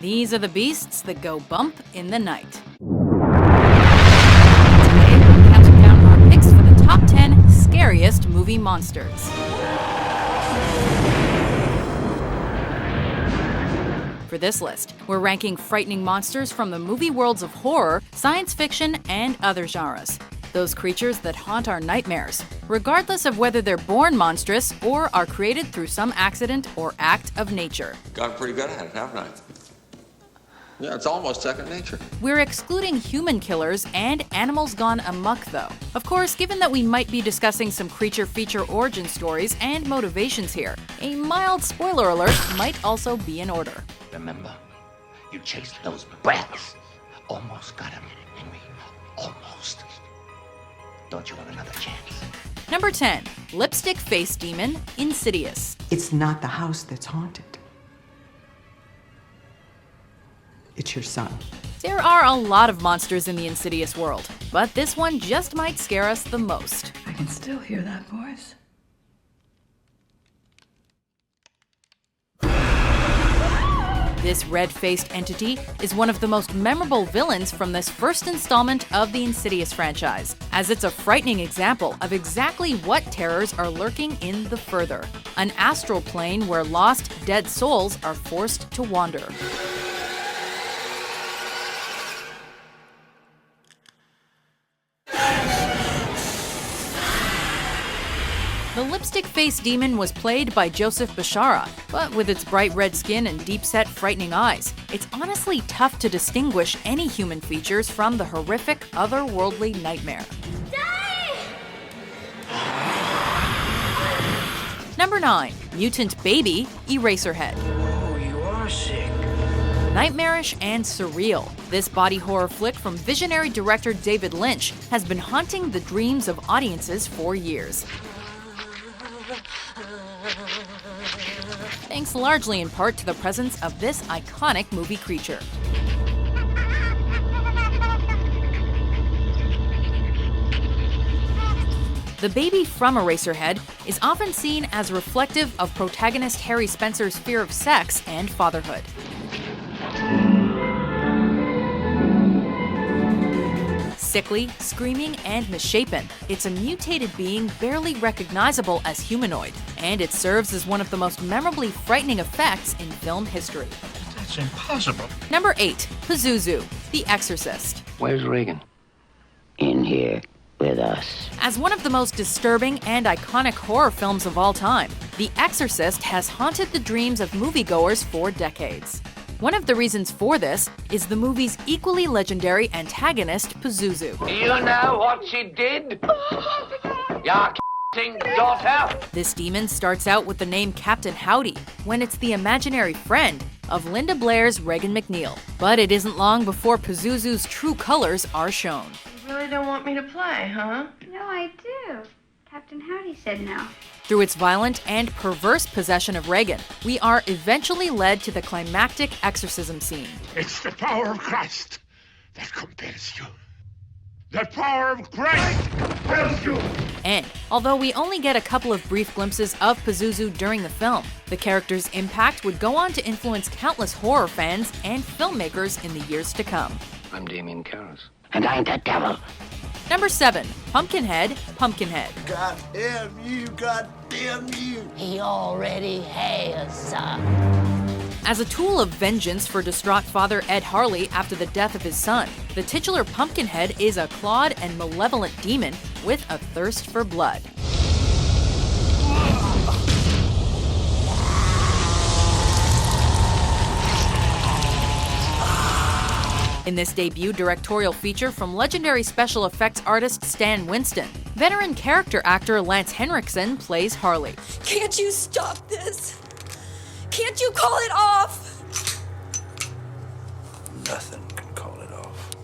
These are the beasts that go bump in the night. Today we're counting down our picks for the top 10 scariest movie monsters. For this list, we're ranking frightening monsters from the movie worlds of horror, science fiction, and other genres. Those creatures that haunt our nightmares, regardless of whether they're born monstrous or are created through some accident or act of nature. Got pretty good at it, haven't I? Yeah, it's almost second nature. We're excluding human killers and animals gone amok, though. Of course, given that we might be discussing some creature feature origin stories and motivations here, a mild spoiler alert might also be in order. Remember, you chased those brats. Almost got him, Henry. Almost. Don't you want another chance? Number 10. Lipstick Face Demon, Insidious. It's not the house that's haunted. It's your son. There are a lot of monsters in the Insidious world, but this one just might scare us the most. I can still hear that voice. This red-faced entity is one of the most memorable villains from this first installment of the Insidious franchise, as it's a frightening example of exactly what terrors are lurking in the Further, an astral plane where lost, dead souls are forced to wander. The lipstick-faced demon was played by Joseph Bishara, but with its bright red skin and deep-set frightening eyes, it's honestly tough to distinguish any human features from the horrific, otherworldly nightmare. Number 9. Mutant Baby, Eraserhead. Oh, you are sick. Nightmarish and surreal, this body horror flick from visionary director David Lynch has been haunting the dreams of audiences for years. Thanks largely in part to the presence of this iconic movie creature. The baby from Eraserhead is often seen as reflective of protagonist Harry Spencer's fear of sex and fatherhood. Sickly, screaming, and misshapen, it's a mutated being barely recognizable as humanoid, and it serves as one of the most memorably frightening effects in film history. That's impossible. Number 8. Pazuzu, The Exorcist. Where's Reagan? In here with us. As one of the most disturbing and iconic horror films of all time, The Exorcist has haunted the dreams of moviegoers for decades. One of the reasons for this is the movie's equally legendary antagonist, Pazuzu. You know what she did? Your daughter. This demon starts out with the name Captain Howdy, when it's the imaginary friend of Linda Blair's Regan McNeil. But it isn't long before Pazuzu's true colors are shown. You really don't want me to play, huh? No, I do. Captain Howdy said no. Through its violent and perverse possession of Regan, we are eventually led to the climactic exorcism scene. It's the power of Christ that compels you. The power of Christ compels you. And although we only get a couple of brief glimpses of Pazuzu during the film, the character's impact would go on to influence countless horror fans and filmmakers in the years to come. I'm Damien Karras. And I ain't the devil. Number 7. Pumpkinhead, Pumpkinhead. God damn you, God damn you. He already has, son. As a tool of vengeance for distraught father Ed Harley after the death of his son, the titular Pumpkinhead is a clawed and malevolent demon with a thirst for blood. In this debut directorial feature from legendary special effects artist Stan Winston, veteran character actor Lance Henriksen plays Harley. Can't you stop this? Can't you call it off? Nothing can call it off.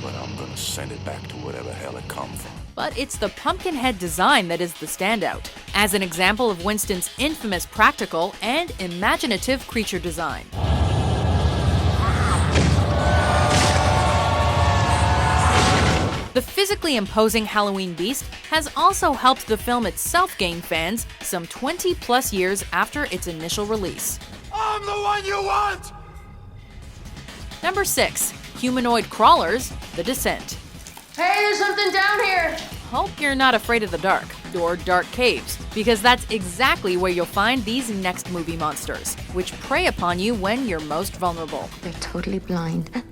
But I'm gonna send it back to whatever hell it come from. But it's the Pumpkinhead design that is the standout, as an example of Winston's infamous practical and imaginative creature design. The physically imposing Halloween beast has also helped the film itself gain fans some 20-plus years after its initial release. I'm the one you want! Number 6. Humanoid Crawlers, The Descent. Hey, there's something down here! Hope you're not afraid of the dark, or dark caves, because that's exactly where you'll find these next movie monsters, which prey upon you when you're most vulnerable. They're totally blind.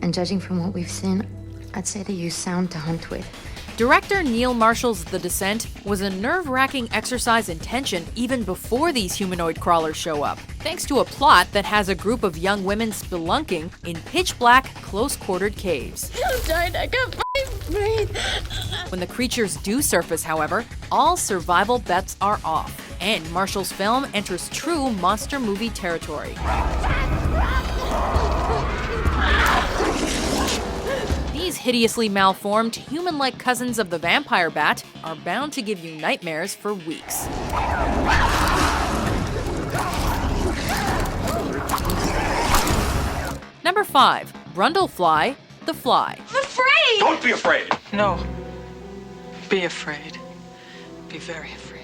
And judging from what we've seen, I'd say they use sound to hunt with. Director Neil Marshall's The Descent was a nerve-wracking exercise in tension even before these humanoid crawlers show up, thanks to a plot that has a group of young women spelunking in pitch-black, close-quartered caves. I'm dying, I can't breathe. When the creatures do surface, however, all survival bets are off, and Marshall's film enters true monster movie territory. These hideously malformed, human-like cousins of the vampire bat are bound to give you nightmares for weeks. Number 5. Brundlefly, The Fly. I'm afraid! Don't be afraid. No. Be afraid. Be very afraid.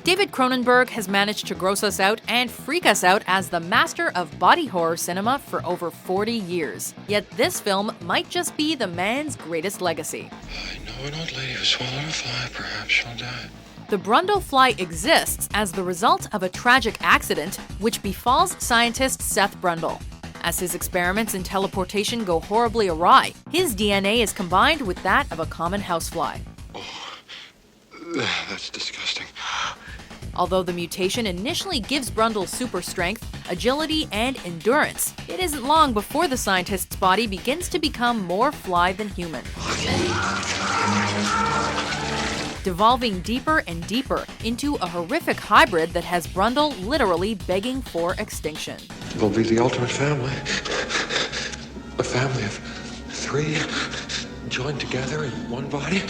David Cronenberg has managed to gross us out and freak us out as the master of body horror cinema for over 40 years. Yet this film might just be the man's greatest legacy. I know an old lady who swallowed a fly. Perhaps she'll die. The Brundlefly exists as the result of a tragic accident which befalls scientist Seth Brundle. As his experiments in teleportation go horribly awry, his DNA is combined with that of a common housefly. That's disgusting. Although the mutation initially gives Brundle super strength, agility, and endurance, it isn't long before the scientist's body begins to become more fly than human. Devolving deeper and deeper into a horrific hybrid that has Brundle literally begging for extinction. We'll be the ultimate family. A family of 3 joined together in one body.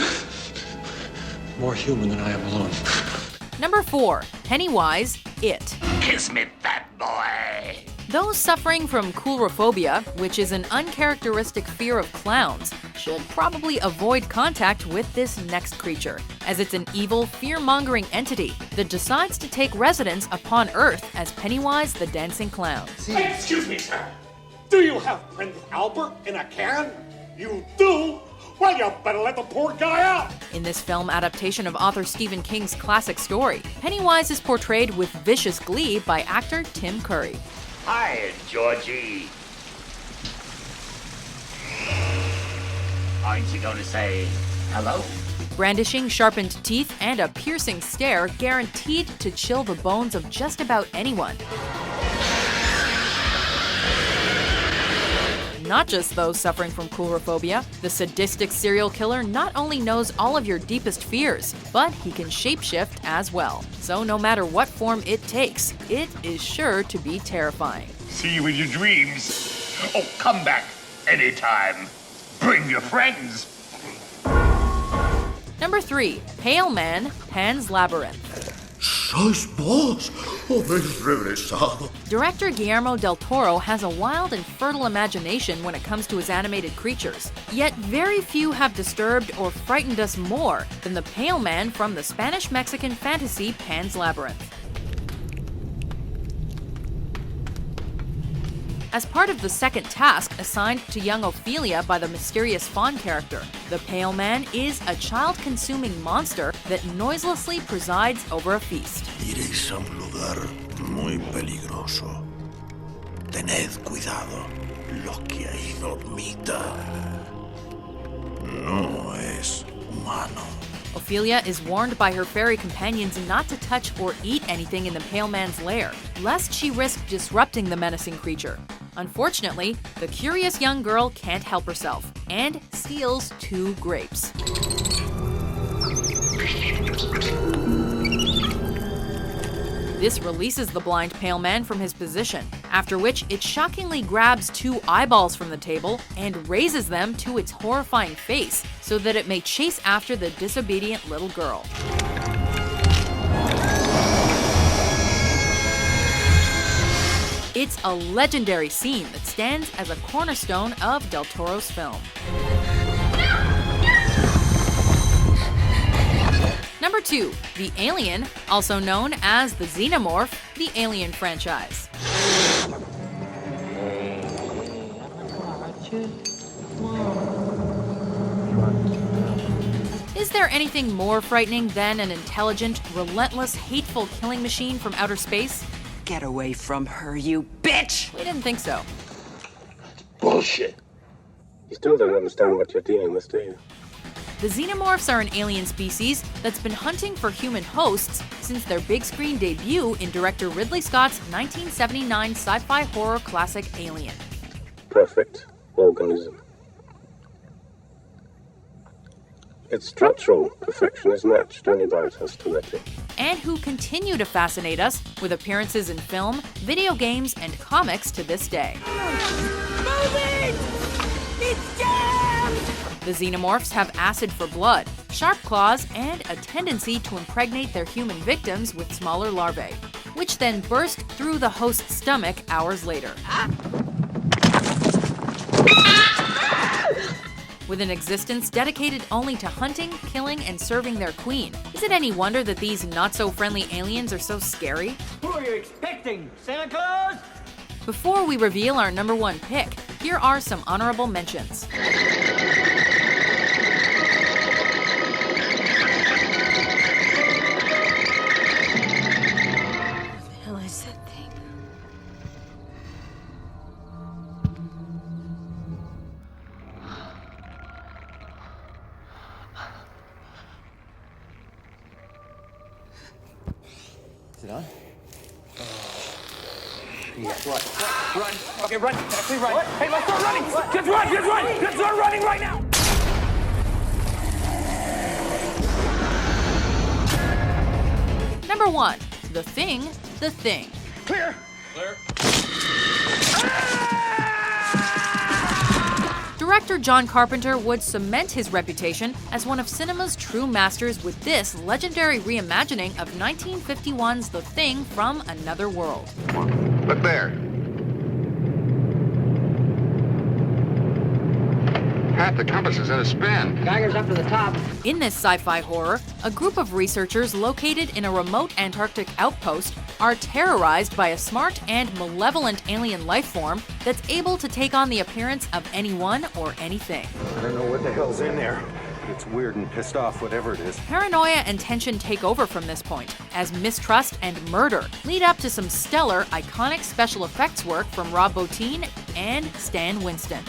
More human than I am alone. Number 4. Pennywise, It. Kiss me, fat boy. Those suffering from coulrophobia, which is an uncharacteristic fear of clowns, should probably avoid contact with this next creature, as it's an evil, fear-mongering entity that decides to take residence upon Earth as Pennywise the Dancing Clown. Excuse me, sir. Do you have Prince Albert in a can? You do? Well, you better let the poor guy out! In this film adaptation of author Stephen King's classic story, Pennywise is portrayed with vicious glee by actor Tim Curry. Hi, Georgie. Aren't you going to say hello? Brandishing sharpened teeth and a piercing stare guaranteed to chill the bones of just about anyone. Not just those suffering from coulrophobia, the sadistic serial killer not only knows all of your deepest fears, but he can shapeshift as well. So no matter what form it takes, it is sure to be terrifying. See you in your dreams. Oh, come back anytime. Bring your friends. Number 3. Pale Man, Pan's Labyrinth. ¿Sois vos? ¿Habéis regresado? Director Guillermo del Toro has a wild and fertile imagination when it comes to his animated creatures. Yet very few have disturbed or frightened us more than the Pale Man from the Spanish-Mexican fantasy Pan's Labyrinth. As part of the second task assigned to young Ophelia by the mysterious fawn character, the Pale Man is a child-consuming monster that noiselessly presides over a feast. Iréis a un lugar muy peligroso. Tened cuidado. Lo que ahí dormita no es humano. Ophelia is warned by her fairy companions not to touch or eat anything in the Pale Man's lair, lest she risk disrupting the menacing creature. Unfortunately, the curious young girl can't help herself and steals 2 grapes. This releases the blind Pale Man from his position, after which it shockingly grabs 2 eyeballs from the table and raises them to its horrifying face so that it may chase after the disobedient little girl. It's a legendary scene that stands as a cornerstone of Del Toro's film. Number 2, The Alien, also known as the Xenomorph, the Alien franchise. there anything more frightening than an intelligent, relentless, hateful killing machine from outer space? Get away from her, you bitch! We didn't think so. Bullshit. You still don't understand what you're dealing with, do you? The xenomorphs are an alien species that's been hunting for human hosts since their big screen debut in director Ridley Scott's 1979 sci-fi horror classic Alien. Perfect organism. Its structural perfection is matched only by its hostility. And who continue to fascinate us with appearances in film, video games, and comics to this day. Move it! It's jammed! The xenomorphs have acid for blood, sharp claws, and a tendency to impregnate their human victims with smaller larvae, which then burst through the host's stomach hours later. With an existence dedicated only to hunting, killing, and serving their queen, is it any wonder that these not-so-friendly aliens are so scary? Who are you expecting? Santa Claus? Before we reveal our number one pick, here are some honorable mentions. Is it on? Yes, run. Okay, run. Actually, run. What? Hey, let's start running. Just run. Let's start running right now. Number 1. The Thing. Clear. Director John Carpenter would cement his reputation as one of cinema's true masters with this legendary reimagining of 1951's The Thing from Another World. Look there. Pat, the compass is in a spin. Geiger's up to the top. In this sci-fi horror, a group of researchers located in a remote Antarctic outpost are terrorized by a smart and malevolent alien life form that's able to take on the appearance of anyone or anything. I don't know what the hell's in there, but it's weird and pissed off, whatever it is. Paranoia and tension take over from this point, as mistrust and murder lead up to some stellar, iconic special effects work from Rob Bottin and Stan Winston.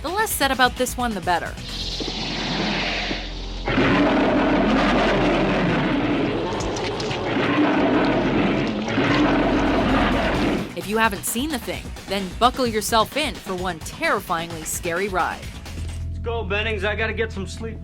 The less said about this one, the better. If you haven't seen The Thing, then buckle yourself in for one terrifyingly scary ride. Let's go, Bennings. I gotta get some sleep.